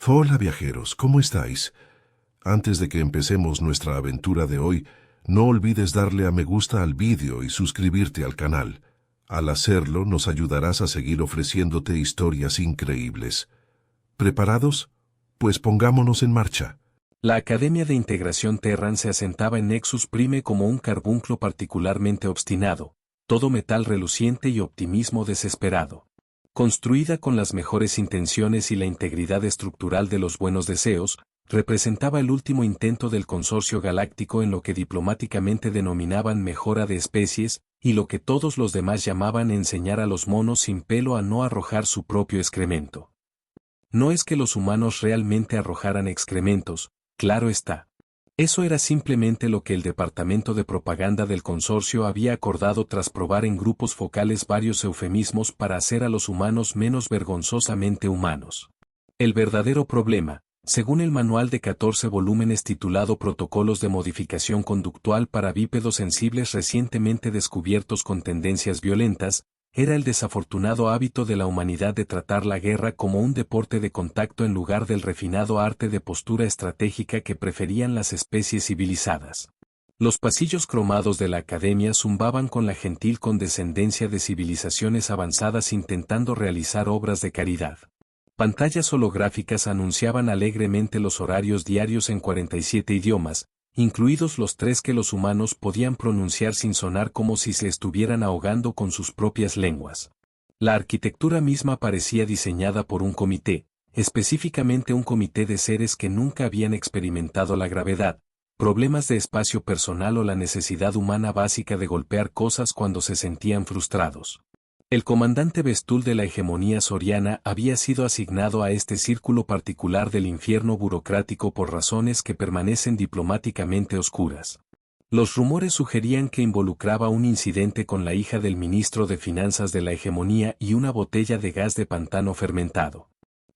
Hola viajeros, ¿cómo estáis? Antes de que empecemos nuestra aventura de hoy, no olvides darle a me gusta al vídeo y suscribirte al canal. Al hacerlo, nos ayudarás a seguir ofreciéndote historias increíbles. ¿Preparados? Pues pongámonos en marcha. La Academia de Integración Terran se asentaba en Nexus Prime como un carbunclo particularmente obstinado, todo metal reluciente y optimismo desesperado. Construida con las mejores intenciones y la integridad estructural de los buenos deseos, representaba el último intento del consorcio galáctico en lo que diplomáticamente denominaban mejora de especies, y lo que todos los demás llamaban enseñar a los monos sin pelo a no arrojar su propio excremento. No es que los humanos realmente arrojaran excrementos, claro está. Eso era simplemente lo que el departamento de propaganda del consorcio había acordado tras probar en grupos focales varios eufemismos para hacer a los humanos menos vergonzosamente humanos. El verdadero problema, según el manual de 14 volúmenes titulado Protocolos de Modificación Conductual para Bípedos Sensibles recientemente descubiertos con tendencias violentas, era el desafortunado hábito de la humanidad de tratar la guerra como un deporte de contacto en lugar del refinado arte de postura estratégica que preferían las especies civilizadas. Los pasillos cromados de la academia zumbaban con la gentil condescendencia de civilizaciones avanzadas intentando realizar obras de caridad. Pantallas holográficas anunciaban alegremente los horarios diarios en 47 idiomas, incluidos los 3 que los humanos podían pronunciar sin sonar como si se estuvieran ahogando con sus propias lenguas. La arquitectura misma parecía diseñada por un comité, específicamente un comité de seres que nunca habían experimentado la gravedad, problemas de espacio personal o la necesidad humana básica de golpear cosas cuando se sentían frustrados. El comandante Vestul de la hegemonía soriana había sido asignado a este círculo particular del infierno burocrático por razones que permanecen diplomáticamente oscuras. Los rumores sugerían que involucraba un incidente con la hija del ministro de Finanzas de la hegemonía y una botella de gas de pantano fermentado.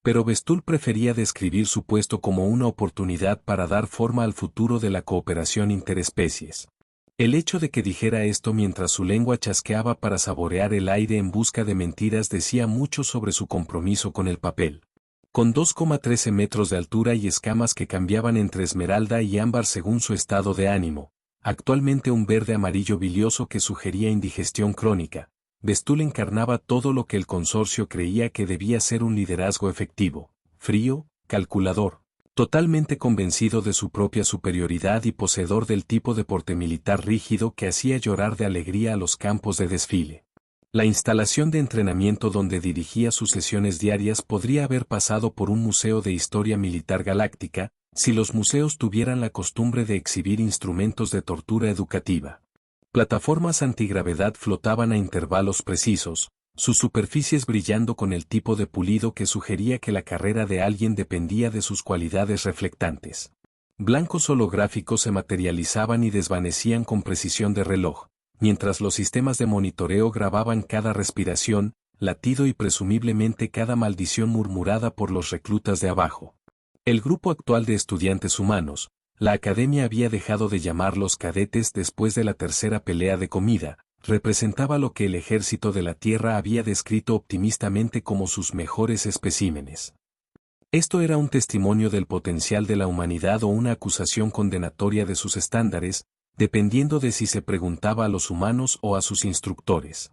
Pero Vestul prefería describir su puesto como una oportunidad para dar forma al futuro de la cooperación interespecies. El hecho de que dijera esto mientras su lengua chasqueaba para saborear el aire en busca de mentiras decía mucho sobre su compromiso con el papel. Con 2,13 metros de altura y escamas que cambiaban entre esmeralda y ámbar según su estado de ánimo, actualmente un verde amarillo bilioso que sugería indigestión crónica, Vestul encarnaba todo lo que el consorcio creía que debía ser un liderazgo efectivo, frío, calculador, totalmente convencido de su propia superioridad y poseedor del tipo de porte militar rígido que hacía llorar de alegría a los campos de desfile. La instalación de entrenamiento donde dirigía sus sesiones diarias podría haber pasado por un museo de historia militar galáctica, si los museos tuvieran la costumbre de exhibir instrumentos de tortura educativa. Plataformas antigravedad flotaban a intervalos precisos, sus superficies brillando con el tipo de pulido que sugería que la carrera de alguien dependía de sus cualidades reflectantes. Blancos holográficos se materializaban y desvanecían con precisión de reloj, mientras los sistemas de monitoreo grababan cada respiración, latido y presumiblemente cada maldición murmurada por los reclutas de abajo. El grupo actual de estudiantes humanos, la academia había dejado de llamarlos cadetes después de la tercera pelea de comida, representaba lo que el ejército de la Tierra había descrito optimistamente como sus mejores especímenes. Esto era un testimonio del potencial de la humanidad o una acusación condenatoria de sus estándares, dependiendo de si se preguntaba a los humanos o a sus instructores.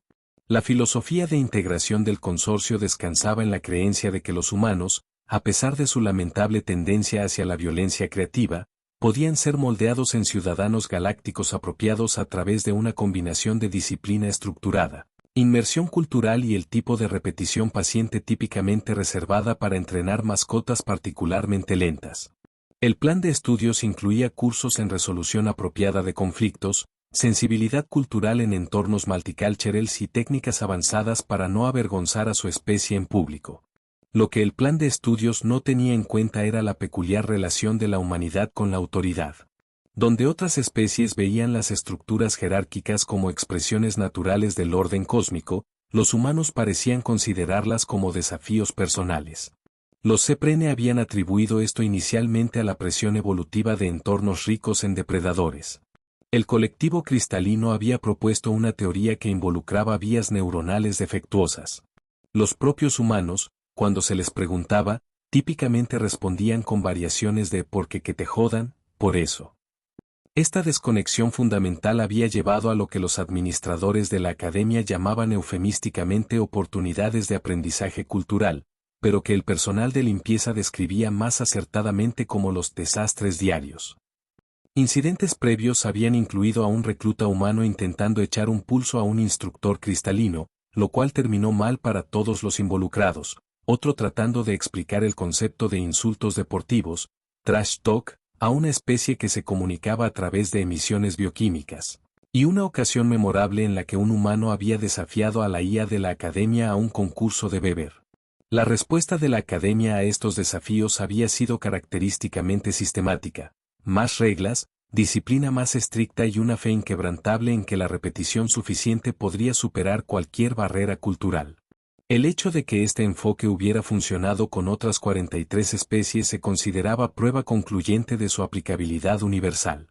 La filosofía de integración del consorcio descansaba en la creencia de que los humanos, a pesar de su lamentable tendencia hacia la violencia creativa, podían ser moldeados en ciudadanos galácticos apropiados a través de una combinación de disciplina estructurada, inmersión cultural y el tipo de repetición paciente típicamente reservada para entrenar mascotas particularmente lentas. El plan de estudios incluía cursos en resolución apropiada de conflictos, sensibilidad cultural en entornos multiculturales y técnicas avanzadas para no avergonzar a su especie en público. Lo que el plan de estudios no tenía en cuenta era la peculiar relación de la humanidad con la autoridad. Donde otras especies veían las estructuras jerárquicas como expresiones naturales del orden cósmico, los humanos parecían considerarlas como desafíos personales. Los Ceprene habían atribuido esto inicialmente a la presión evolutiva de entornos ricos en depredadores. El colectivo cristalino había propuesto una teoría que involucraba vías neuronales defectuosas. Los propios humanos, cuando se les preguntaba, típicamente respondían con variaciones de porque que te jodan, por eso. Esta desconexión fundamental había llevado a lo que los administradores de la academia llamaban eufemísticamente oportunidades de aprendizaje cultural, pero que el personal de limpieza describía más acertadamente como los desastres diarios. Incidentes previos habían incluido a un recluta humano intentando echar un pulso a un instructor cristalino, lo cual terminó mal para todos los involucrados, otro tratando de explicar el concepto de insultos deportivos, trash talk, a una especie que se comunicaba a través de emisiones bioquímicas, y una ocasión memorable en la que un humano había desafiado a la IA de la academia a un concurso de beber. La respuesta de la academia a estos desafíos había sido característicamente sistemática: más reglas, disciplina más estricta y una fe inquebrantable en que la repetición suficiente podría superar cualquier barrera cultural. El hecho de que este enfoque hubiera funcionado con otras 43 especies se consideraba prueba concluyente de su aplicabilidad universal.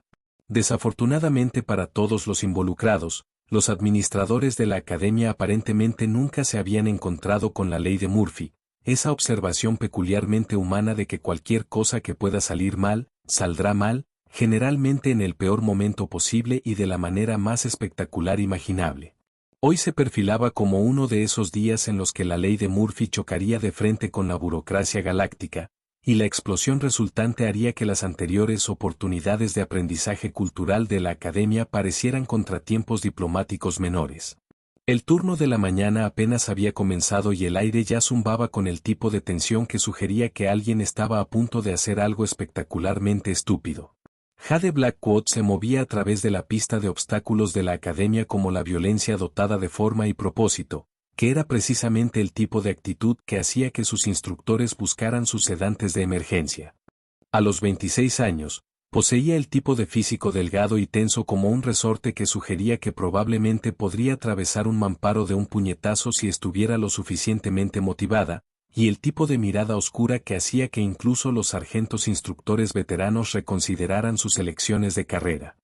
Desafortunadamente para todos los involucrados, los administradores de la academia aparentemente nunca se habían encontrado con la ley de Murphy, esa observación peculiarmente humana de que cualquier cosa que pueda salir mal, saldrá mal, generalmente en el peor momento posible y de la manera más espectacular imaginable. Hoy se perfilaba como uno de esos días en los que la ley de Murphy chocaría de frente con la burocracia galáctica, y la explosión resultante haría que las anteriores oportunidades de aprendizaje cultural de la academia parecieran contratiempos diplomáticos menores. El turno de la mañana apenas había comenzado y el aire ya zumbaba con el tipo de tensión que sugería que alguien estaba a punto de hacer algo espectacularmente estúpido. Jade Blackwood se movía a través de la pista de obstáculos de la academia como la violencia dotada de forma y propósito, que era precisamente el tipo de actitud que hacía que sus instructores buscaran sus sedantes de emergencia. A los 26 años, poseía el tipo de físico delgado y tenso como un resorte que sugería que probablemente podría atravesar un mamparo de un puñetazo si estuviera lo suficientemente motivada, y el tipo de mirada oscura que hacía que incluso los sargentos instructores veteranos reconsideraran sus elecciones de carrera.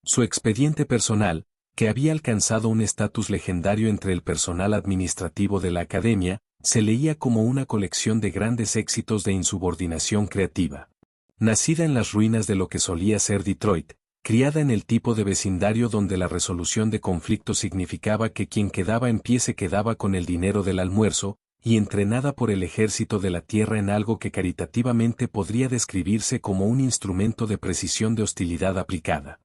Su expediente personal, que había alcanzado un estatus legendario entre el personal administrativo de la academia, se leía como una colección de grandes éxitos de insubordinación creativa. Nacida en las ruinas de lo que solía ser Detroit, criada en el tipo de vecindario donde la resolución de conflictos significaba que quien quedaba en pie se quedaba con el dinero del almuerzo, y entrenada por el ejército de la tierra en algo que caritativamente podría describirse como un instrumento de precisión de hostilidad aplicada.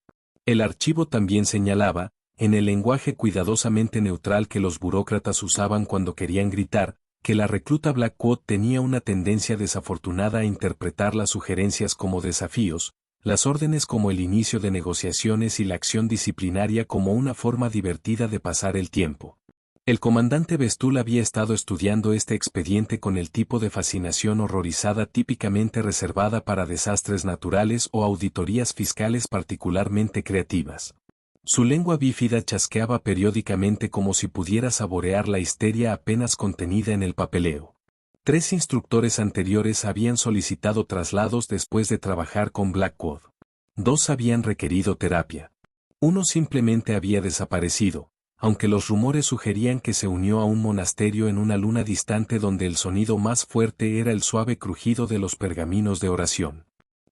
El archivo también señalaba, en el lenguaje cuidadosamente neutral que los burócratas usaban cuando querían gritar, que la recluta Blackwood tenía una tendencia desafortunada a interpretar las sugerencias como desafíos, las órdenes como el inicio de negociaciones y la acción disciplinaria como una forma divertida de pasar el tiempo. El comandante Bestul había estado estudiando este expediente con el tipo de fascinación horrorizada típicamente reservada para desastres naturales o auditorías fiscales particularmente creativas. Su lengua bífida chasqueaba periódicamente como si pudiera saborear la histeria apenas contenida en el papeleo. 3 instructores anteriores habían solicitado traslados después de trabajar con Blackwood. 2 habían requerido terapia. 1 simplemente había desaparecido, aunque los rumores sugerían que se unió a un monasterio en una luna distante donde el sonido más fuerte era el suave crujido de los pergaminos de oración.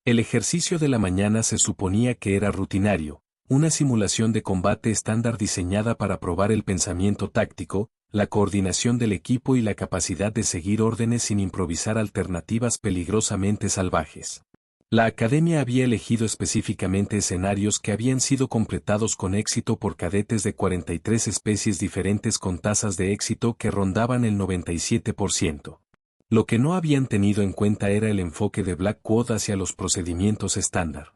El ejercicio de la mañana se suponía que era rutinario, una simulación de combate estándar diseñada para probar el pensamiento táctico, la coordinación del equipo y la capacidad de seguir órdenes sin improvisar alternativas peligrosamente salvajes. La academia había elegido específicamente escenarios que habían sido completados con éxito por cadetes de 43 especies diferentes con tasas de éxito que rondaban el 97%. Lo que no habían tenido en cuenta era el enfoque de Blackwood hacia los procedimientos estándar.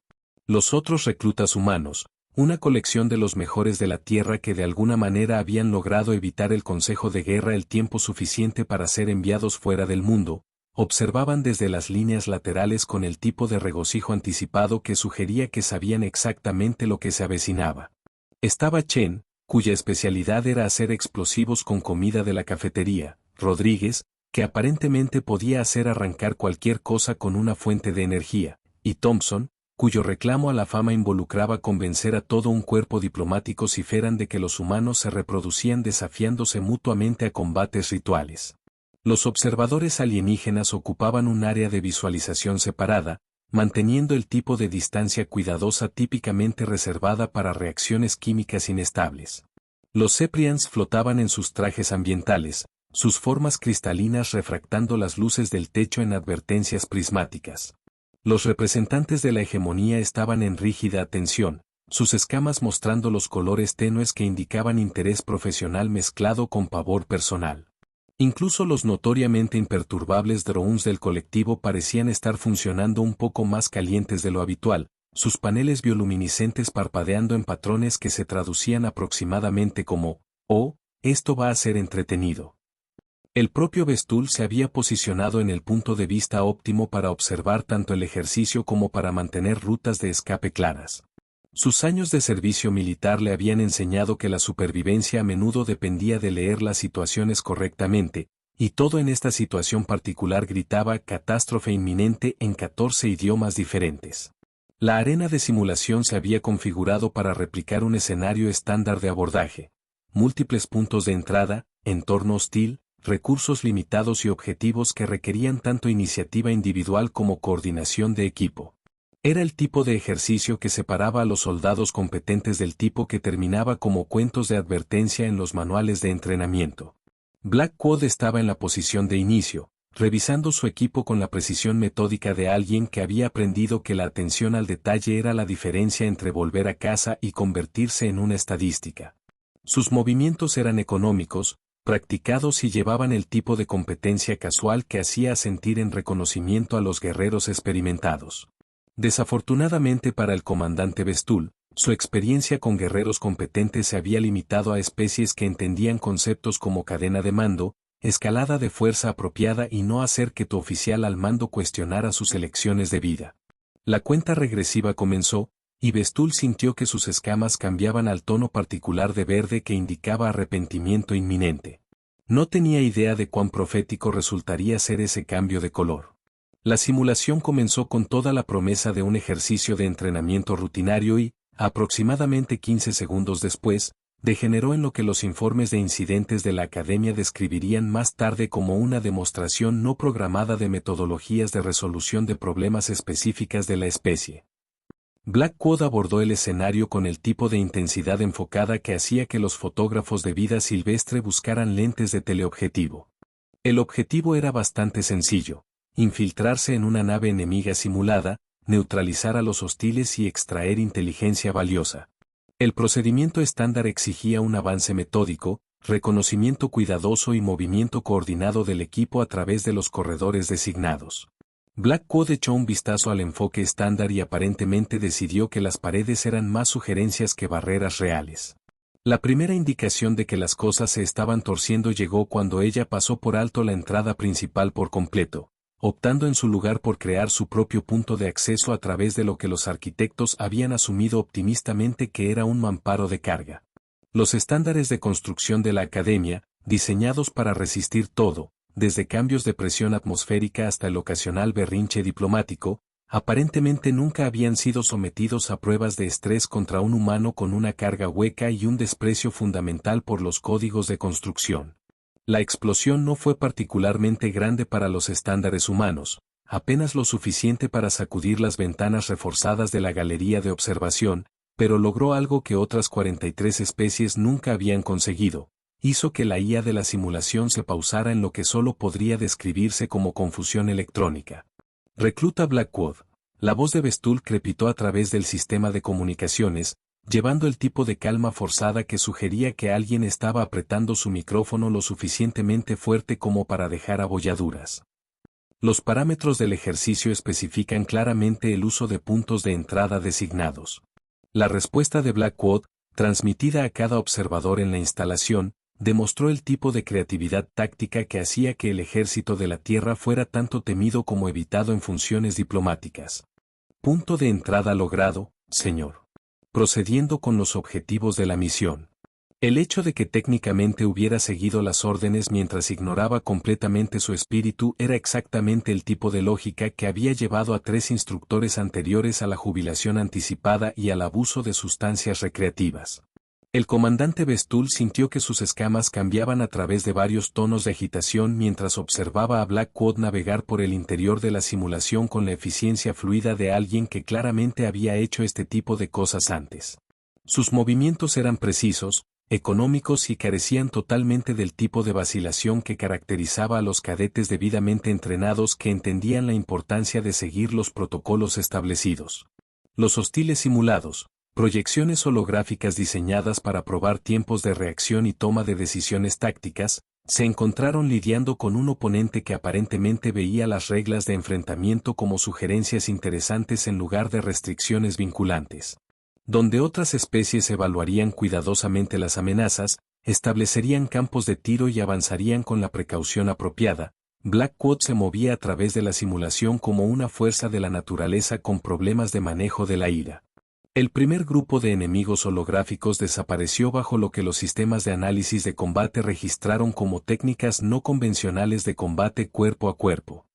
Los otros reclutas humanos, una colección de los mejores de la Tierra que de alguna manera habían logrado evitar el consejo de guerra el tiempo suficiente para ser enviados fuera del mundo, observaban desde las líneas laterales con el tipo de regocijo anticipado que sugería que sabían exactamente lo que se avecinaba. Estaba Chen, cuya especialidad era hacer explosivos con comida de la cafetería, Rodríguez, que aparentemente podía hacer arrancar cualquier cosa con una fuente de energía, y Thompson, cuyo reclamo a la fama involucraba convencer a todo un cuerpo diplomático si fueran de que los humanos se reproducían desafiándose mutuamente a combates rituales. Los observadores alienígenas ocupaban un área de visualización separada, manteniendo el tipo de distancia cuidadosa típicamente reservada para reacciones químicas inestables. Los Ceprians flotaban en sus trajes ambientales, sus formas cristalinas refractando las luces del techo en advertencias prismáticas. Los representantes de la hegemonía estaban en rígida atención, sus escamas mostrando los colores tenues que indicaban interés profesional mezclado con pavor personal. Incluso los notoriamente imperturbables drones del colectivo parecían estar funcionando un poco más calientes de lo habitual, sus paneles bioluminiscentes parpadeando en patrones que se traducían aproximadamente como, «Oh, esto va a ser entretenido». El propio Vestul se había posicionado en el punto de vista óptimo para observar tanto el ejercicio como para mantener rutas de escape claras. Sus años de servicio militar le habían enseñado que la supervivencia a menudo dependía de leer las situaciones correctamente, y todo en esta situación particular gritaba catástrofe inminente en 14 idiomas diferentes. La arena de simulación se había configurado para replicar un escenario estándar de abordaje. Múltiples puntos de entrada, entorno hostil, recursos limitados y objetivos que requerían tanto iniciativa individual como coordinación de equipo. Era el tipo de ejercicio que separaba a los soldados competentes del tipo que terminaba como cuentos de advertencia en los manuales de entrenamiento. Black Quad estaba en la posición de inicio, revisando su equipo con la precisión metódica de alguien que había aprendido que la atención al detalle era la diferencia entre volver a casa y convertirse en una estadística. Sus movimientos eran económicos, practicados y llevaban el tipo de competencia casual que hacía sentir en reconocimiento a los guerreros experimentados. Desafortunadamente para el comandante Vestul, su experiencia con guerreros competentes se había limitado a especies que entendían conceptos como cadena de mando, escalada de fuerza apropiada y no hacer que tu oficial al mando cuestionara sus elecciones de vida. La cuenta regresiva comenzó, y Vestul sintió que sus escamas cambiaban al tono particular de verde que indicaba arrepentimiento inminente. No tenía idea de cuán profético resultaría ser ese cambio de color. La simulación comenzó con toda la promesa de un ejercicio de entrenamiento rutinario y, aproximadamente 15 segundos después, degeneró en lo que los informes de incidentes de la Academia describirían más tarde como una demostración no programada de metodologías de resolución de problemas específicas de la especie. Black Quad abordó el escenario con el tipo de intensidad enfocada que hacía que los fotógrafos de vida silvestre buscaran lentes de teleobjetivo. El objetivo era bastante sencillo: infiltrarse en una nave enemiga simulada, neutralizar a los hostiles y extraer inteligencia valiosa. El procedimiento estándar exigía un avance metódico, reconocimiento cuidadoso y movimiento coordinado del equipo a través de los corredores designados. Black Quad echó un vistazo al enfoque estándar y aparentemente decidió que las paredes eran más sugerencias que barreras reales. La primera indicación de que las cosas se estaban torciendo llegó cuando ella pasó por alto la entrada principal por completo, optando en su lugar por crear su propio punto de acceso a través de lo que los arquitectos habían asumido optimistamente que era un mamparo de carga. Los estándares de construcción de la Academia, diseñados para resistir todo, desde cambios de presión atmosférica hasta el ocasional berrinche diplomático, aparentemente nunca habían sido sometidos a pruebas de estrés contra un humano con una carga hueca y un desprecio fundamental por los códigos de construcción. La explosión no fue particularmente grande para los estándares humanos, apenas lo suficiente para sacudir las ventanas reforzadas de la galería de observación, pero logró algo que otras 43 especies nunca habían conseguido: hizo que la IA de la simulación se pausara en lo que solo podría describirse como confusión electrónica. Recluta Black Quad. La voz de Vestul crepitó a través del sistema de comunicaciones, llevando el tipo de calma forzada que sugería que alguien estaba apretando su micrófono lo suficientemente fuerte como para dejar abolladuras. Los parámetros del ejercicio especifican claramente el uso de puntos de entrada designados. La respuesta de Black Quad, transmitida a cada observador en la instalación, demostró el tipo de creatividad táctica que hacía que el ejército de la Tierra fuera tanto temido como evitado en funciones diplomáticas. Punto de entrada logrado, señor. Procediendo con los objetivos de la misión. El hecho de que técnicamente hubiera seguido las órdenes mientras ignoraba completamente su espíritu era exactamente el tipo de lógica que había llevado a 3 instructores anteriores a la jubilación anticipada y al abuso de sustancias recreativas. El comandante Bestul sintió que sus escamas cambiaban a través de varios tonos de agitación mientras observaba a Blackwood navegar por el interior de la simulación con la eficiencia fluida de alguien que claramente había hecho este tipo de cosas antes. Sus movimientos eran precisos, económicos y carecían totalmente del tipo de vacilación que caracterizaba a los cadetes debidamente entrenados que entendían la importancia de seguir los protocolos establecidos. Los hostiles simulados, proyecciones holográficas diseñadas para probar tiempos de reacción y toma de decisiones tácticas, se encontraron lidiando con un oponente que aparentemente veía las reglas de enfrentamiento como sugerencias interesantes en lugar de restricciones vinculantes. Donde otras especies evaluarían cuidadosamente las amenazas, establecerían campos de tiro y avanzarían con la precaución apropiada, Blackwood se movía a través de la simulación como una fuerza de la naturaleza con problemas de manejo de la ira. El primer grupo de enemigos holográficos desapareció bajo lo que los sistemas de análisis de combate registraron como técnicas no convencionales de combate cuerpo a cuerpo.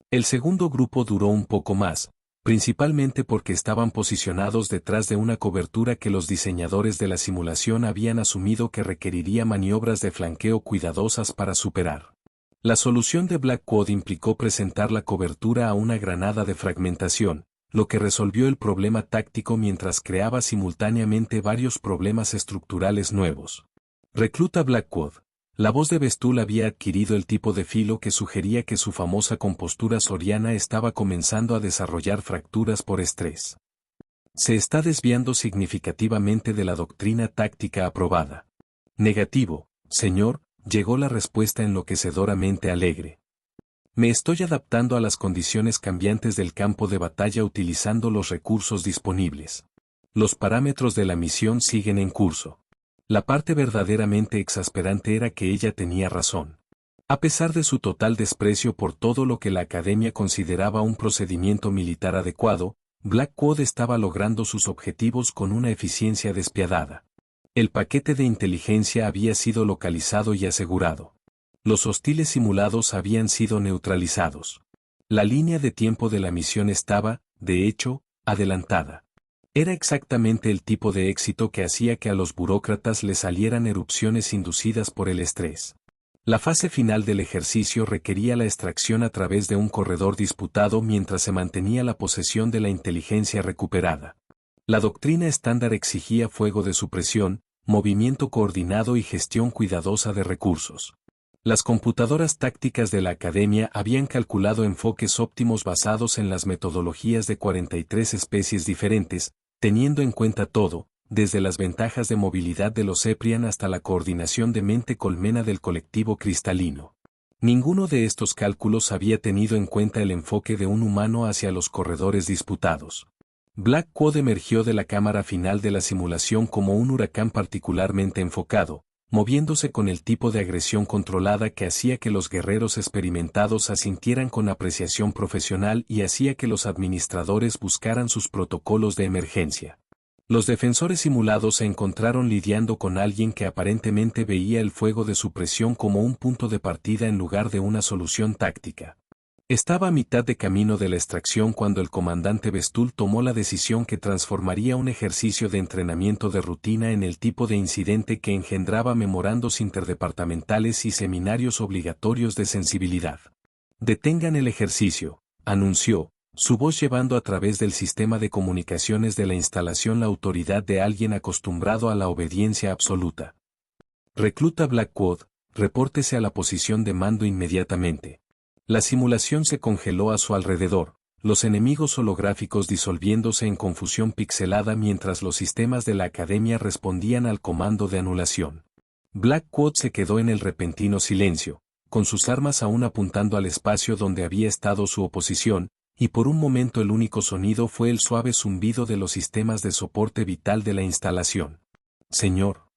El segundo grupo duró un poco más, principalmente porque estaban posicionados detrás de una cobertura que los diseñadores de la simulación habían asumido que requeriría maniobras de flanqueo cuidadosas para superar. La solución de Blackwood implicó presentar la cobertura a una granada de fragmentación, lo que resolvió el problema táctico mientras creaba simultáneamente varios problemas estructurales nuevos. Recluta Blackwood. La voz de Bestul había adquirido el tipo de filo que sugería que su famosa compostura soriana estaba comenzando a desarrollar fracturas por estrés. Se está desviando significativamente de la doctrina táctica aprobada. Negativo, señor, llegó la respuesta enloquecedoramente alegre. Me estoy adaptando a las condiciones cambiantes del campo de batalla utilizando los recursos disponibles. Los parámetros de la misión siguen en curso. La parte verdaderamente exasperante era que ella tenía razón. A pesar de su total desprecio por todo lo que la Academia consideraba un procedimiento militar adecuado, Blackwood estaba logrando sus objetivos con una eficiencia despiadada. El paquete de inteligencia había sido localizado y asegurado. Los hostiles simulados habían sido neutralizados. La línea de tiempo de la misión estaba, de hecho, adelantada. Era exactamente el tipo de éxito que hacía que a los burócratas les salieran erupciones inducidas por el estrés. La fase final del ejercicio requería la extracción a través de un corredor disputado mientras se mantenía la posesión de la inteligencia recuperada. La doctrina estándar exigía fuego de supresión, movimiento coordinado y gestión cuidadosa de recursos. Las computadoras tácticas de la Academia habían calculado enfoques óptimos basados en las metodologías de 43 especies diferentes, teniendo en cuenta todo, desde las ventajas de movilidad de los Eprian hasta la coordinación de mente-colmena del colectivo cristalino. Ninguno de estos cálculos había tenido en cuenta el enfoque de un humano hacia los corredores disputados. Blackwood emergió de la cámara final de la simulación como un huracán particularmente enfocado, moviéndose con el tipo de agresión controlada que hacía que los guerreros experimentados asintieran con apreciación profesional y hacía que los administradores buscaran sus protocolos de emergencia. Los defensores simulados se encontraron lidiando con alguien que aparentemente veía el fuego de supresión como un punto de partida en lugar de una solución táctica. Estaba a mitad de camino de la extracción cuando el comandante Bestul tomó la decisión que transformaría un ejercicio de entrenamiento de rutina en el tipo de incidente que engendraba memorandos interdepartamentales y seminarios obligatorios de sensibilidad. Detengan el ejercicio, anunció, su voz llevando a través del sistema de comunicaciones de la instalación la autoridad de alguien acostumbrado a la obediencia absoluta. Recluta Blackwood, repórtese a la posición de mando inmediatamente. La simulación se congeló a su alrededor, los enemigos holográficos disolviéndose en confusión pixelada mientras los sistemas de la Academia respondían al comando de anulación. Blackwood se quedó en el repentino silencio, con sus armas aún apuntando al espacio donde había estado su oposición, y por un momento el único sonido fue el suave zumbido de los sistemas de soporte vital de la instalación. Señor.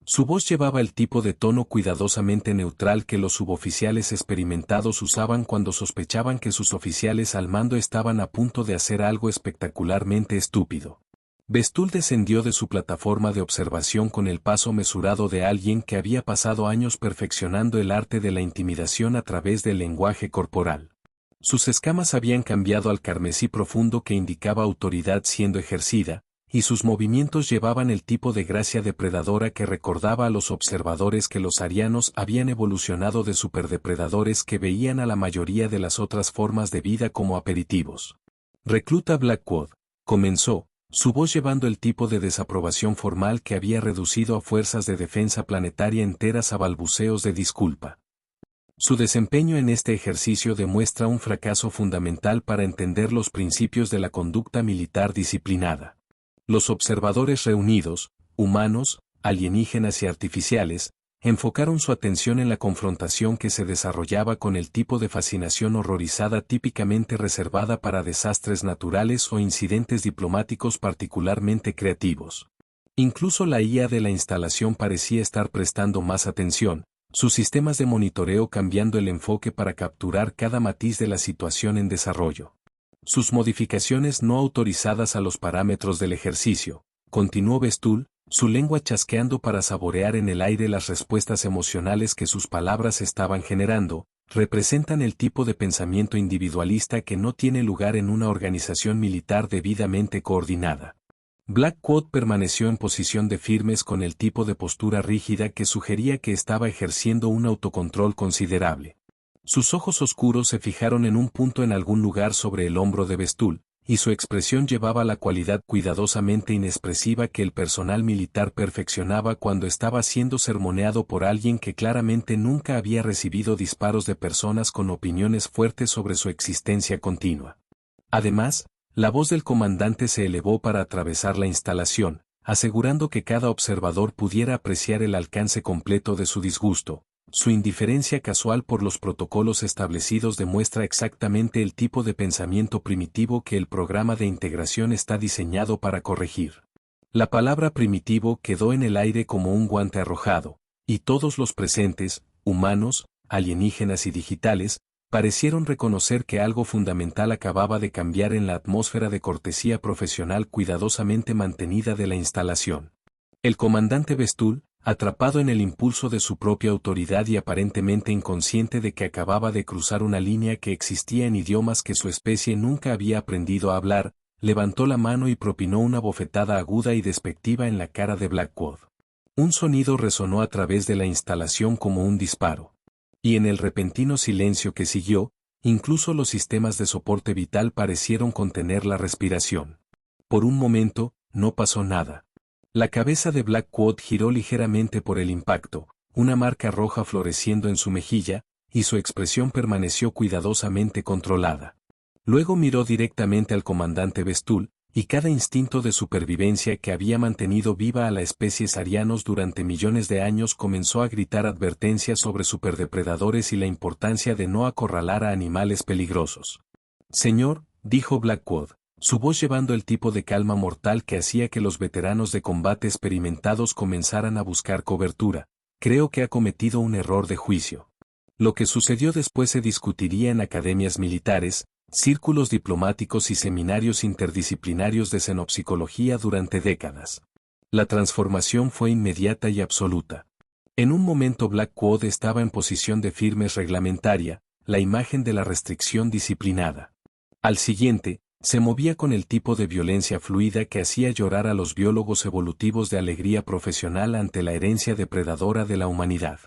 Su voz llevaba el tipo de tono cuidadosamente neutral que los suboficiales experimentados usaban cuando sospechaban que sus oficiales al mando estaban a punto de hacer algo espectacularmente estúpido. Bestul descendió de su plataforma de observación con el paso mesurado de alguien que había pasado años perfeccionando el arte de la intimidación a través del lenguaje corporal. Sus escamas habían cambiado al carmesí profundo que indicaba autoridad siendo ejercida, y sus movimientos llevaban el tipo de gracia depredadora que recordaba a los observadores que los arianos habían evolucionado de superdepredadores que veían a la mayoría de las otras formas de vida como aperitivos. Recluta Blackwood, comenzó, su voz llevando el tipo de desaprobación formal que había reducido a fuerzas de defensa planetaria enteras a balbuceos de disculpa. Su desempeño en este ejercicio demuestra un fracaso fundamental para entender los principios de la conducta militar disciplinada. Los observadores reunidos, humanos, alienígenas y artificiales, enfocaron su atención en la confrontación que se desarrollaba con el tipo de fascinación horrorizada típicamente reservada para desastres naturales o incidentes diplomáticos particularmente creativos. Incluso la IA de la instalación parecía estar prestando más atención, sus sistemas de monitoreo cambiando el enfoque para capturar cada matiz de la situación en desarrollo. Sus modificaciones no autorizadas a los parámetros del ejercicio, continuó Bestuhl, su lengua chasqueando para saborear en el aire las respuestas emocionales que sus palabras estaban generando, representan el tipo de pensamiento individualista que no tiene lugar en una organización militar debidamente coordinada. Blackwood permaneció en posición de firmes con el tipo de postura rígida que sugería que estaba ejerciendo un autocontrol considerable. Sus ojos oscuros se fijaron en un punto en algún lugar sobre el hombro de Bestuhl, y su expresión llevaba la cualidad cuidadosamente inexpresiva que el personal militar perfeccionaba cuando estaba siendo sermoneado por alguien que claramente nunca había recibido disparos de personas con opiniones fuertes sobre su existencia continua. Además, la voz del comandante se elevó para atravesar la instalación, asegurando que cada observador pudiera apreciar el alcance completo de su disgusto. Su indiferencia casual por los protocolos establecidos demuestra exactamente el tipo de pensamiento primitivo que el programa de integración está diseñado para corregir. La palabra primitivo quedó en el aire como un guante arrojado, y todos los presentes, humanos, alienígenas y digitales, parecieron reconocer que algo fundamental acababa de cambiar en la atmósfera de cortesía profesional cuidadosamente mantenida de la instalación. El comandante Bestuhl, atrapado en el impulso de su propia autoridad y aparentemente inconsciente de que acababa de cruzar una línea que existía en idiomas que su especie nunca había aprendido a hablar, levantó la mano y propinó una bofetada aguda y despectiva en la cara de Blackwood. Un sonido resonó a través de la instalación como un disparo. Y en el repentino silencio que siguió, incluso los sistemas de soporte vital parecieron contener la respiración. Por un momento, no pasó nada. La cabeza de Blackwood giró ligeramente por el impacto, una marca roja floreciendo en su mejilla, y su expresión permaneció cuidadosamente controlada. Luego miró directamente al comandante Bestuhl, y cada instinto de supervivencia que había mantenido viva a la especie arianos durante millones de años comenzó a gritar advertencias sobre superdepredadores y la importancia de no acorralar a animales peligrosos. Señor, dijo Blackwood, su voz llevando el tipo de calma mortal que hacía que los veteranos de combate experimentados comenzaran a buscar cobertura, creo que ha cometido un error de juicio. Lo que sucedió después se discutiría en academias militares, círculos diplomáticos y seminarios interdisciplinarios de xenopsicología durante décadas. La transformación fue inmediata y absoluta. En un momento Blackwood estaba en posición de firmes reglamentaria, la imagen de la restricción disciplinada. Al siguiente, se movía con el tipo de violencia fluida que hacía llorar a los biólogos evolutivos de alegría profesional ante la herencia depredadora de la humanidad.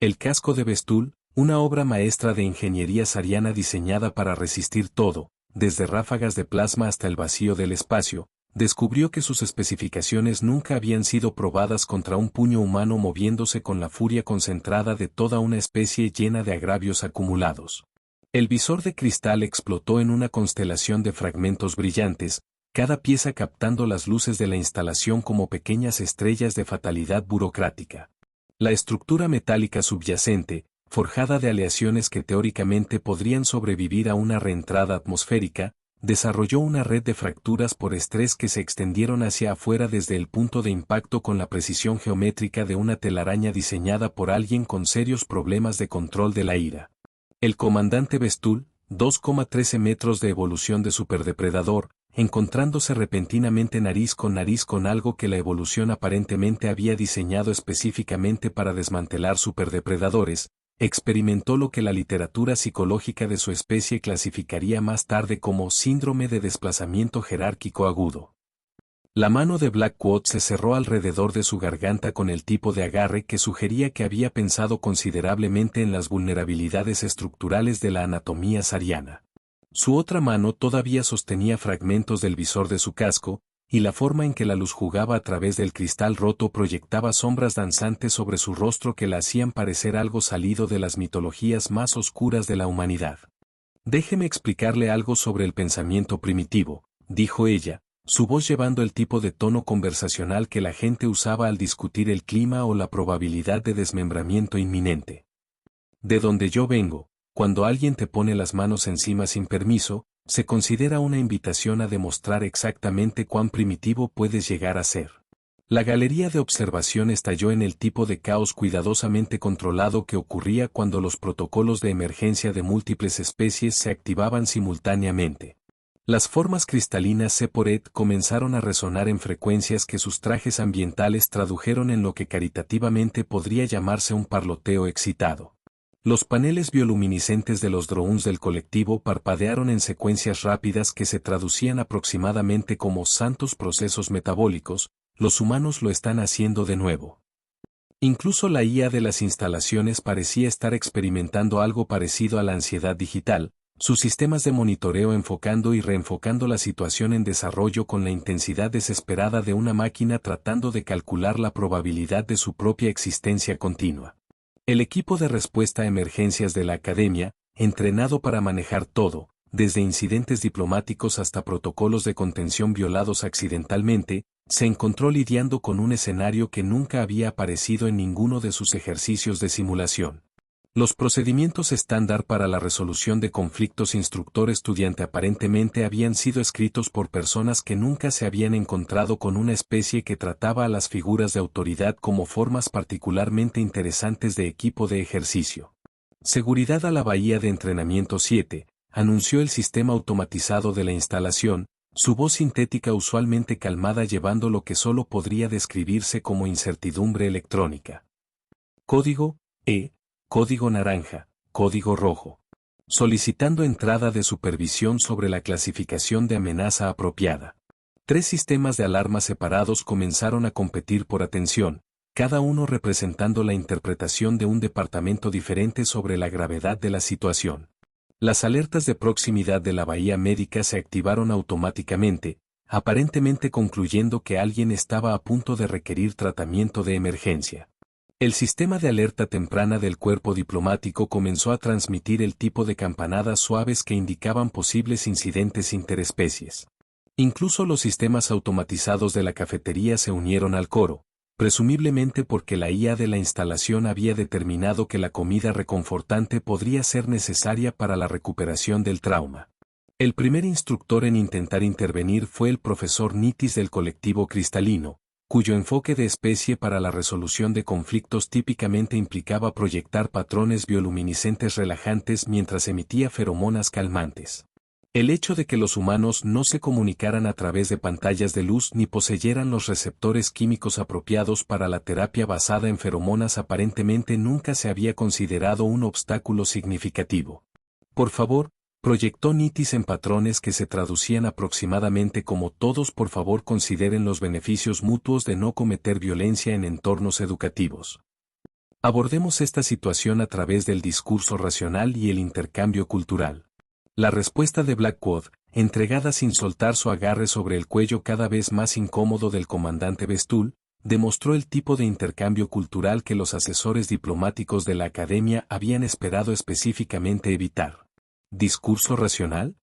El casco de Bestuhl, una obra maestra de ingeniería ariana diseñada para resistir todo, desde ráfagas de plasma hasta el vacío del espacio, descubrió que sus especificaciones nunca habían sido probadas contra un puño humano moviéndose con la furia concentrada de toda una especie llena de agravios acumulados. El visor de cristal explotó en una constelación de fragmentos brillantes, cada pieza captando las luces de la instalación como pequeñas estrellas de fatalidad burocrática. La estructura metálica subyacente, forjada de aleaciones que teóricamente podrían sobrevivir a una reentrada atmosférica, desarrolló una red de fracturas por estrés que se extendieron hacia afuera desde el punto de impacto con la precisión geométrica de una telaraña diseñada por alguien con serios problemas de control de la ira. El comandante Bestuhl, 2,13 metros de evolución de superdepredador, encontrándose repentinamente nariz con algo que la evolución aparentemente había diseñado específicamente para desmantelar superdepredadores, experimentó lo que la literatura psicológica de su especie clasificaría más tarde como síndrome de desplazamiento jerárquico agudo. La mano de Blackwood se cerró alrededor de su garganta con el tipo de agarre que sugería que había pensado considerablemente en las vulnerabilidades estructurales de la anatomía sariana. Su otra mano todavía sostenía fragmentos del visor de su casco, y la forma en que la luz jugaba a través del cristal roto proyectaba sombras danzantes sobre su rostro que la hacían parecer algo salido de las mitologías más oscuras de la humanidad. «Déjeme explicarle algo sobre el pensamiento primitivo», dijo ella, su voz llevando el tipo de tono conversacional que la gente usaba al discutir el clima o la probabilidad de desmembramiento inminente. De donde yo vengo, cuando alguien te pone las manos encima sin permiso, se considera una invitación a demostrar exactamente cuán primitivo puedes llegar a ser. La galería de observación estalló en el tipo de caos cuidadosamente controlado que ocurría cuando los protocolos de emergencia de múltiples especies se activaban simultáneamente. Las formas cristalinas Seporet comenzaron a resonar en frecuencias que sus trajes ambientales tradujeron en lo que caritativamente podría llamarse un parloteo excitado. Los paneles bioluminiscentes de los drones del colectivo parpadearon en secuencias rápidas que se traducían aproximadamente como santos procesos metabólicos, los humanos lo están haciendo de nuevo. Incluso la IA de las instalaciones parecía estar experimentando algo parecido a la ansiedad digital, sus sistemas de monitoreo enfocando y reenfocando la situación en desarrollo con la intensidad desesperada de una máquina tratando de calcular la probabilidad de su propia existencia continua. El equipo de respuesta a emergencias de la Academia, entrenado para manejar todo, desde incidentes diplomáticos hasta protocolos de contención violados accidentalmente, se encontró lidiando con un escenario que nunca había aparecido en ninguno de sus ejercicios de simulación. Los procedimientos estándar para la resolución de conflictos instructor-estudiante aparentemente habían sido escritos por personas que nunca se habían encontrado con una especie que trataba a las figuras de autoridad como formas particularmente interesantes de equipo de ejercicio. Seguridad a la bahía de entrenamiento 7, anunció el sistema automatizado de la instalación, su voz sintética usualmente calmada llevando lo que solo podría describirse como incertidumbre electrónica. Código E. Código naranja, código rojo. Solicitando entrada de supervisión sobre la clasificación de amenaza apropiada. 3 sistemas de alarma separados comenzaron a competir por atención, cada uno representando la interpretación de un departamento diferente sobre la gravedad de la situación. Las alertas de proximidad de la bahía médica se activaron automáticamente, aparentemente concluyendo que alguien estaba a punto de requerir tratamiento de emergencia. El sistema de alerta temprana del cuerpo diplomático comenzó a transmitir el tipo de campanadas suaves que indicaban posibles incidentes interespecies. Incluso los sistemas automatizados de la cafetería se unieron al coro, presumiblemente porque la IA de la instalación había determinado que la comida reconfortante podría ser necesaria para la recuperación del trauma. El primer instructor en intentar intervenir fue el profesor Nitis del colectivo cristalino, cuyo enfoque de especie para la resolución de conflictos típicamente implicaba proyectar patrones bioluminiscentes relajantes mientras emitía feromonas calmantes. El hecho de que los humanos no se comunicaran a través de pantallas de luz ni poseyeran los receptores químicos apropiados para la terapia basada en feromonas aparentemente nunca se había considerado un obstáculo significativo. Por favor, proyectó Nitis en patrones que se traducían aproximadamente como todos por favor consideren los beneficios mutuos de no cometer violencia en entornos educativos. Abordemos esta situación a través del discurso racional y el intercambio cultural. La respuesta de Blackwood, entregada sin soltar su agarre sobre el cuello cada vez más incómodo del comandante Bestull, demostró el tipo de intercambio cultural que los asesores diplomáticos de la Academia habían esperado específicamente evitar. ¿Discurso racional?,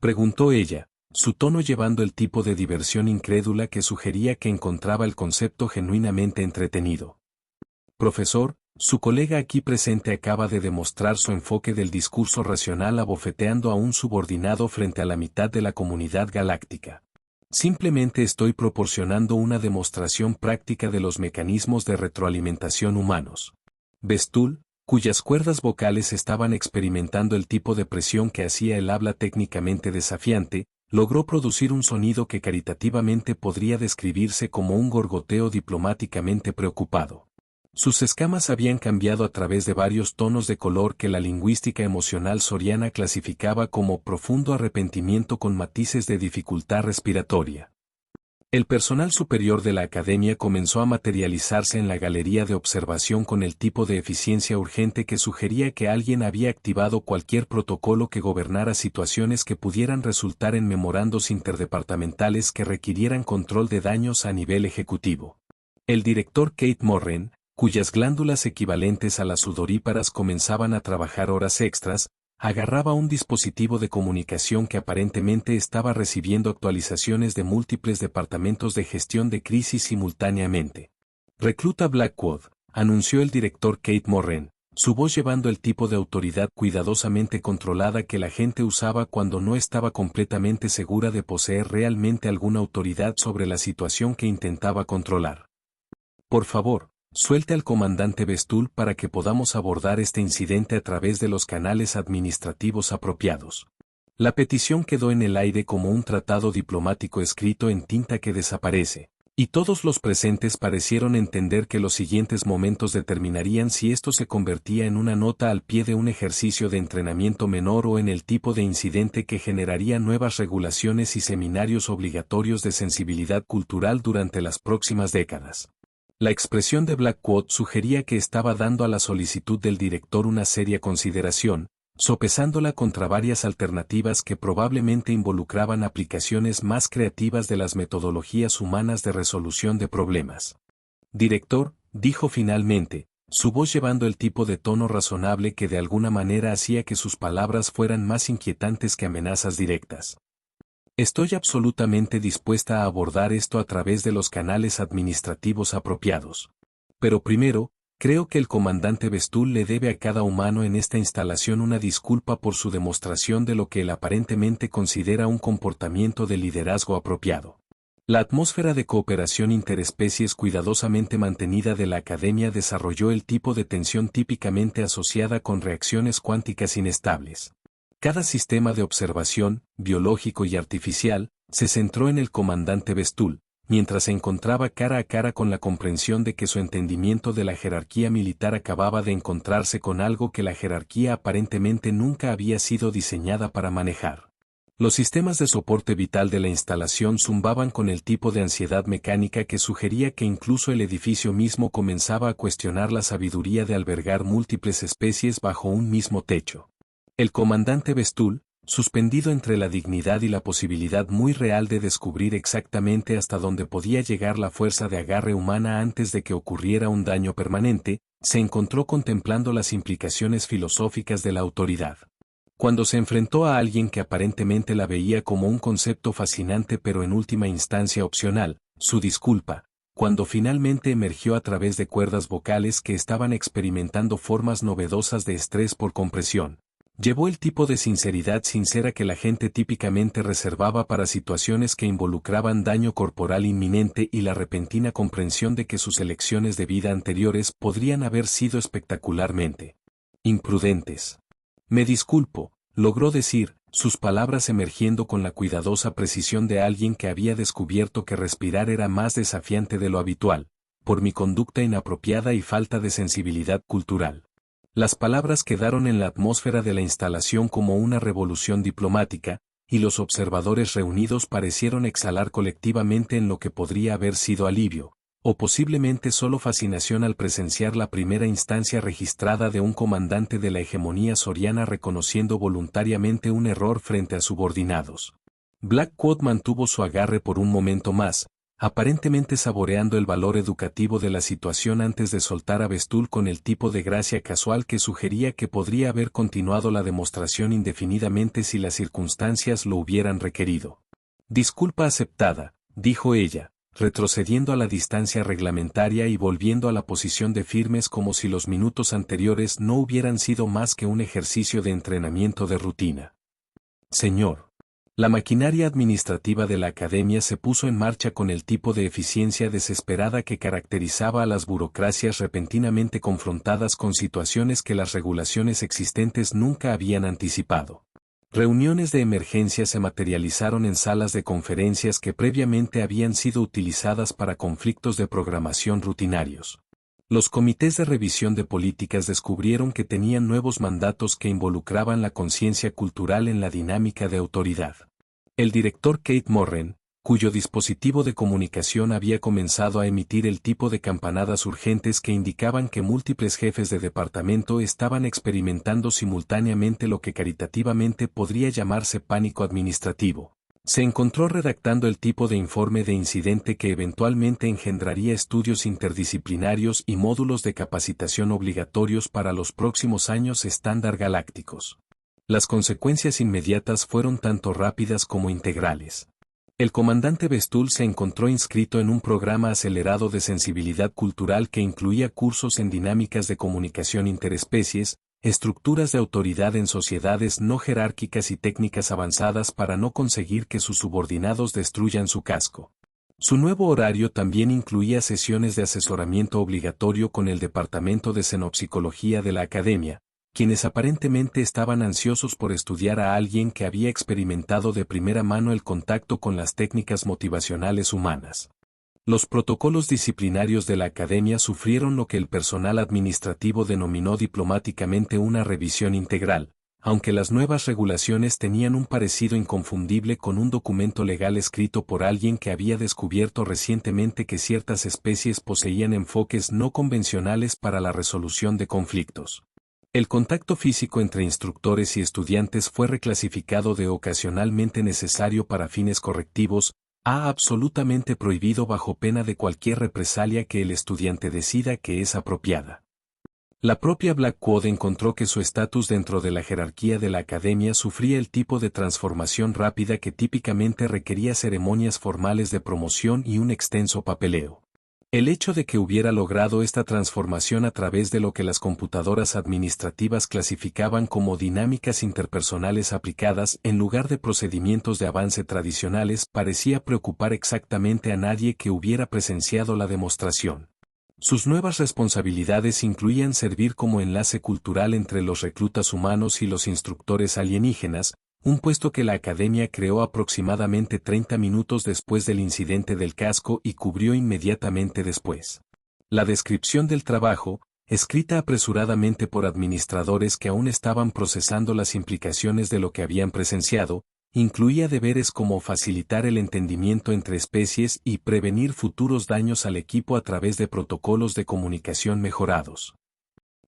preguntó ella, su tono llevando el tipo de diversión incrédula que sugería que encontraba el concepto genuinamente entretenido. Profesor, su colega aquí presente acaba de demostrar su enfoque del discurso racional abofeteando a un subordinado frente a la mitad de la comunidad galáctica. Simplemente estoy proporcionando una demostración práctica de los mecanismos de retroalimentación humanos. Bestull, cuyas cuerdas vocales estaban experimentando el tipo de presión que hacía el habla técnicamente desafiante, logró producir un sonido que caritativamente podría describirse como un gorgoteo diplomáticamente preocupado. Sus escamas habían cambiado a través de varios tonos de color que la lingüística emocional soriana clasificaba como profundo arrepentimiento con matices de dificultad respiratoria. El personal superior de la academia comenzó a materializarse en la galería de observación con el tipo de eficiencia urgente que sugería que alguien había activado cualquier protocolo que gobernara situaciones que pudieran resultar en memorandos interdepartamentales que requirieran control de daños a nivel ejecutivo. El director Kate Moran, cuyas glándulas equivalentes a las sudoríparas comenzaban a trabajar horas extras, agarraba un dispositivo de comunicación que aparentemente estaba recibiendo actualizaciones de múltiples departamentos de gestión de crisis simultáneamente. Recluta Blackwood, anunció el director Kate Moran, su voz llevando el tipo de autoridad cuidadosamente controlada que la gente usaba cuando no estaba completamente segura de poseer realmente alguna autoridad sobre la situación que intentaba controlar. Por favor, suelte al comandante Bestul para que podamos abordar este incidente a través de los canales administrativos apropiados. La petición quedó en el aire como un tratado diplomático escrito en tinta que desaparece, y todos los presentes parecieron entender que los siguientes momentos determinarían si esto se convertía en una nota al pie de un ejercicio de entrenamiento menor o en el tipo de incidente que generaría nuevas regulaciones y seminarios obligatorios de sensibilidad cultural durante las próximas décadas. La expresión de Blackwood sugería que estaba dando a la solicitud del director una seria consideración, sopesándola contra varias alternativas que probablemente involucraban aplicaciones más creativas de las metodologías humanas de resolución de problemas. Director, dijo finalmente, su voz llevando el tipo de tono razonable que de alguna manera hacía que sus palabras fueran más inquietantes que amenazas directas. Estoy absolutamente dispuesta a abordar esto a través de los canales administrativos apropiados. Pero primero, creo que el comandante Bestul le debe a cada humano en esta instalación una disculpa por su demostración de lo que él aparentemente considera un comportamiento de liderazgo apropiado. La atmósfera de cooperación interespecies cuidadosamente mantenida de la academia desarrolló el tipo de tensión típicamente asociada con reacciones cuánticas inestables. Cada sistema de observación, biológico y artificial, se centró en el comandante Bestul, mientras se encontraba cara a cara con la comprensión de que su entendimiento de la jerarquía militar acababa de encontrarse con algo que la jerarquía aparentemente nunca había sido diseñada para manejar. Los sistemas de soporte vital de la instalación zumbaban con el tipo de ansiedad mecánica que sugería que incluso el edificio mismo comenzaba a cuestionar la sabiduría de albergar múltiples especies bajo un mismo techo. El comandante Bestul, suspendido entre la dignidad y la posibilidad muy real de descubrir exactamente hasta dónde podía llegar la fuerza de agarre humana antes de que ocurriera un daño permanente, se encontró contemplando las implicaciones filosóficas de la autoridad. Cuando se enfrentó a alguien que aparentemente la veía como un concepto fascinante pero en última instancia opcional, su disculpa, cuando finalmente emergió a través de cuerdas vocales que estaban experimentando formas novedosas de estrés por compresión. Llevó el tipo de sinceridad sincera que la gente típicamente reservaba para situaciones que involucraban daño corporal inminente y la repentina comprensión de que sus elecciones de vida anteriores podrían haber sido espectacularmente imprudentes. Me disculpo, logró decir, sus palabras emergiendo con la cuidadosa precisión de alguien que había descubierto que respirar era más desafiante de lo habitual, por mi conducta inapropiada y falta de sensibilidad cultural. Las palabras quedaron en la atmósfera de la instalación como una revolución diplomática, y los observadores reunidos parecieron exhalar colectivamente en lo que podría haber sido alivio, o posiblemente solo fascinación al presenciar la primera instancia registrada de un comandante de la hegemonía soriana reconociendo voluntariamente un error frente a subordinados. Blackwood mantuvo su agarre por un momento más, aparentemente saboreando el valor educativo de la situación antes de soltar a Bestul con el tipo de gracia casual que sugería que podría haber continuado la demostración indefinidamente si las circunstancias lo hubieran requerido. Disculpa aceptada, dijo ella, retrocediendo a la distancia reglamentaria y volviendo a la posición de firmes como si los minutos anteriores no hubieran sido más que un ejercicio de entrenamiento de rutina. Señor. La maquinaria administrativa de la academia se puso en marcha con el tipo de eficiencia desesperada que caracterizaba a las burocracias repentinamente confrontadas con situaciones que las regulaciones existentes nunca habían anticipado. Reuniones de emergencia se materializaron en salas de conferencias que previamente habían sido utilizadas para conflictos de programación rutinarios. Los comités de revisión de políticas descubrieron que tenían nuevos mandatos que involucraban la conciencia cultural en la dinámica de autoridad. El director Kate Moran, cuyo dispositivo de comunicación había comenzado a emitir el tipo de campanadas urgentes que indicaban que múltiples jefes de departamento estaban experimentando simultáneamente lo que caritativamente podría llamarse pánico administrativo. Se encontró redactando el tipo de informe de incidente que eventualmente engendraría estudios interdisciplinarios y módulos de capacitación obligatorios para los próximos años estándar galácticos. Las consecuencias inmediatas fueron tanto rápidas como integrales. El comandante Bestul se encontró inscrito en un programa acelerado de sensibilidad cultural que incluía cursos en dinámicas de comunicación interespecies, estructuras de autoridad en sociedades no jerárquicas y técnicas avanzadas para no conseguir que sus subordinados destruyan su casco. Su nuevo horario también incluía sesiones de asesoramiento obligatorio con el Departamento de Xenopsicología de la Academia, quienes aparentemente estaban ansiosos por estudiar a alguien que había experimentado de primera mano el contacto con las técnicas motivacionales humanas. Los protocolos disciplinarios de la Academia sufrieron lo que el personal administrativo denominó diplomáticamente una revisión integral, aunque las nuevas regulaciones tenían un parecido inconfundible con un documento legal escrito por alguien que había descubierto recientemente que ciertas especies poseían enfoques no convencionales para la resolución de conflictos. El contacto físico entre instructores y estudiantes fue reclasificado de ocasionalmente necesario para fines correctivos, a absolutamente prohibido bajo pena de cualquier represalia que el estudiante decida que es apropiada. La propia Blackwood encontró que su estatus dentro de la jerarquía de la academia sufría el tipo de transformación rápida que típicamente requería ceremonias formales de promoción y un extenso papeleo. El hecho de que hubiera logrado esta transformación a través de lo que las computadoras administrativas clasificaban como dinámicas interpersonales aplicadas en lugar de procedimientos de avance tradicionales parecía preocupar exactamente a nadie que hubiera presenciado la demostración. Sus nuevas responsabilidades incluían servir como enlace cultural entre los reclutas humanos y los instructores alienígenas, un puesto que la academia creó aproximadamente 30 minutos después del incidente del casco y cubrió inmediatamente después. La descripción del trabajo, escrita apresuradamente por administradores que aún estaban procesando las implicaciones de lo que habían presenciado, incluía deberes como facilitar el entendimiento entre especies y prevenir futuros daños al equipo a través de protocolos de comunicación mejorados.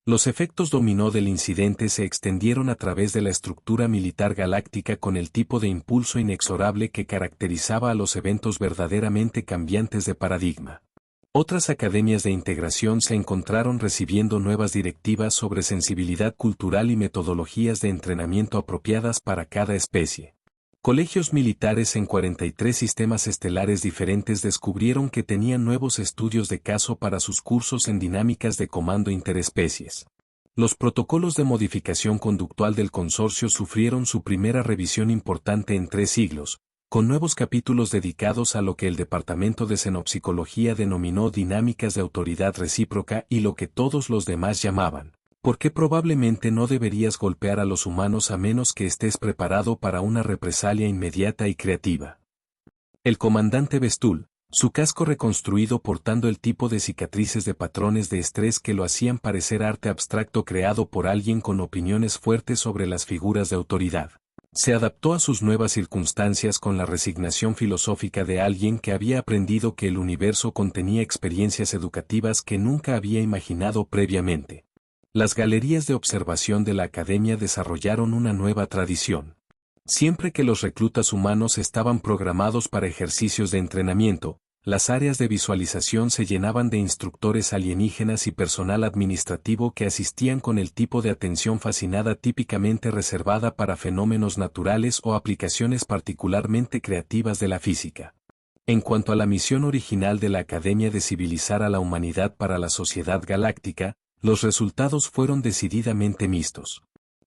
Los efectos dominó del incidente se extendieron a través de la estructura militar galáctica con el tipo de impulso inexorable que caracterizaba a los eventos verdaderamente cambiantes de paradigma. Otras academias de integración se encontraron recibiendo nuevas directivas sobre sensibilidad cultural y metodologías de entrenamiento apropiadas para cada especie. Colegios militares en 43 sistemas estelares diferentes descubrieron que tenían nuevos estudios de caso para sus cursos en dinámicas de comando interespecies. Los protocolos de modificación conductual del consorcio sufrieron su primera revisión importante en 3 siglos, con nuevos capítulos dedicados a lo que el Departamento de Xenopsicología denominó dinámicas de autoridad recíproca y lo que todos los demás llamaban porque probablemente no deberías golpear a los humanos a menos que estés preparado para una represalia inmediata y creativa. El comandante Bestul, su casco reconstruido portando el tipo de cicatrices de patrones de estrés que lo hacían parecer arte abstracto creado por alguien con opiniones fuertes sobre las figuras de autoridad, se adaptó a sus nuevas circunstancias con la resignación filosófica de alguien que había aprendido que el universo contenía experiencias educativas que nunca había imaginado previamente. Las galerías de observación de la academia desarrollaron una nueva tradición. Siempre que los reclutas humanos estaban programados para ejercicios de entrenamiento, las áreas de visualización se llenaban de instructores alienígenas y personal administrativo que asistían con el tipo de atención fascinada típicamente reservada para fenómenos naturales o aplicaciones particularmente creativas de la física. En cuanto a la misión original de la academia de civilizar a la humanidad para la sociedad galáctica, los resultados fueron decididamente mixtos.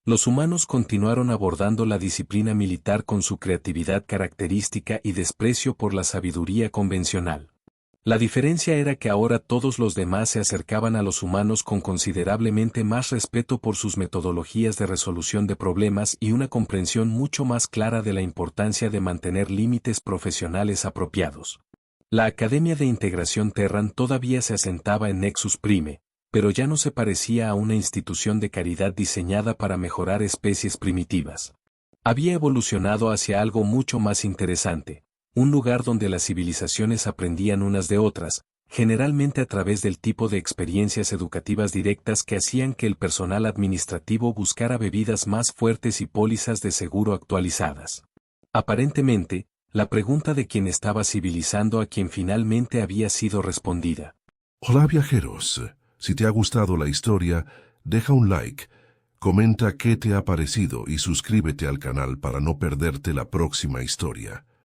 Los humanos continuaron abordando la disciplina militar con su creatividad característica y desprecio por la sabiduría convencional. La diferencia era que ahora todos los demás se acercaban a los humanos con considerablemente más respeto por sus metodologías de resolución de problemas y una comprensión mucho más clara de la importancia de mantener límites profesionales apropiados. La Academia de Integración Terran todavía se asentaba en Nexus Prime, pero ya no se parecía a una institución de caridad diseñada para mejorar especies primitivas. Había evolucionado hacia algo mucho más interesante, un lugar donde las civilizaciones aprendían unas de otras, generalmente a través del tipo de experiencias educativas directas que hacían que el personal administrativo buscara bebidas más fuertes y pólizas de seguro actualizadas. Aparentemente, la pregunta de quién estaba civilizando a quien finalmente había sido respondida. Hola viajeros, si te ha gustado la historia, deja un like, comenta qué te ha parecido y suscríbete al canal para no perderte la próxima historia.